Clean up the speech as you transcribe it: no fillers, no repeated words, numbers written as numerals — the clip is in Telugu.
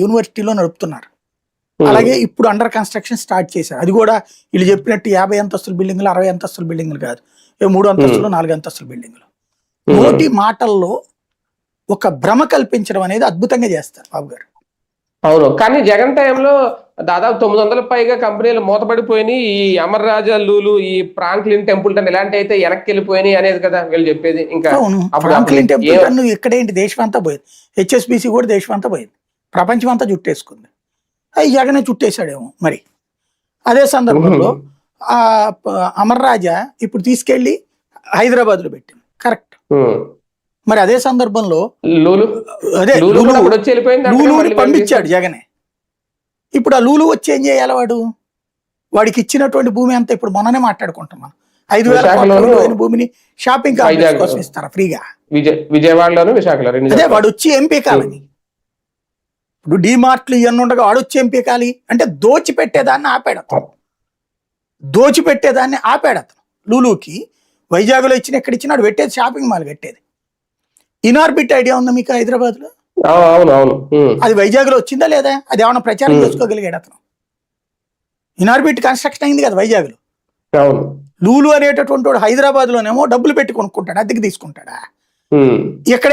యూనివర్సిటీలో నడుపుతున్నారు. అలాగే ఇప్పుడు అండర్ కన్స్ట్రక్షన్ స్టార్ట్ చేశారు. అది కూడా వీళ్ళు చెప్పినట్టు 50 అంతస్తుల బిల్డింగ్లు 60 అంతస్తుల బిల్డింగ్లు కాదు, 3 అంతస్తులు 4 అంతస్తుల బిల్డింగ్లు. నోటి మాటల్లో ఒక భ్రమ కల్పించడం అనేది అద్భుతంగా చేస్తారు బాబు గారు. అవును, కానీ జగన్ టైంలో దాదాపు 900 పైగా కంపెనీలు మూతపడిపోయినాయి. ఈ అమర్ రాజా లూలు, ఈ ఫ్రాంక్లిన్ టెంపుల్టన్ ఇలాంటి అయితే వెనక్కి వెళ్ళిపోయినాయి అనేది కదా వీళ్ళు చెప్పేది. ఇంకా ఫ్రాంక్లిన్ టెంపుల్టన్ ఎక్కడేంటి, దేశం అంతా పోయింది. HSBC కూడా దేశం అంతా పోయింది, ప్రపంచం అంతా చుట్టేసుకుంది. అవి జగనే చుట్టేశాడేమో మరి. అదే సందర్భంలో అమర్ రాజా ఇప్పుడు తీసుకెళ్లి హైదరాబాద్ లో పెట్టింది, కరెక్ట్. మరి అదే సందర్భంలో అదే లూలుని పంపించాడు జగనే. ఇప్పుడు ఆ లూలు వచ్చి ఏం చేయాలి, వాడికి ఇచ్చినటువంటి భూమి అంతా ఇప్పుడు మననే మాట్లాడుకుంటున్నాం. 5,000 కోట్ల భూమిని షాపింగ్ కాంప్లెక్స్ కోసం ఇస్తారా ఫ్రీగా? విజయవాడలోను విశాఖలో. అదే వాడు వచ్చి ఎంపీ కాలని. ఇప్పుడు డిమార్ట్లు ఇవన్నీ ఉండగా వాడు వచ్చి ఎంపీ కాలి అంటే దోచిపెట్టేదాన్ని ఆపాడు అతను. లూలుకి వైజాగ్లో ఇచ్చిన ఎక్కడ ఇచ్చినా వాడు పెట్టేది షాపింగ్ మాల్ పెట్టేది. ఇనార్బిట్ ఐడియా ఉందా మీకు హైదరాబాద్ లో? అది వైజాగ్ లో వచ్చిందా లేదా? అది ఏమన్నా ప్రచారం చేసుకోగలిగాడు అతను? ఇనార్బిట్ కన్స్ట్రక్షన్ అయింది కదా వైజాగ్ లో. లూలు అనేటటువంటి వాడు హైదరాబాద్ లోనేమో డబ్బులు పెట్టి కొనుక్కుంటాడు, అద్దెకి తీసుకుంటాడా? ఇక్కడ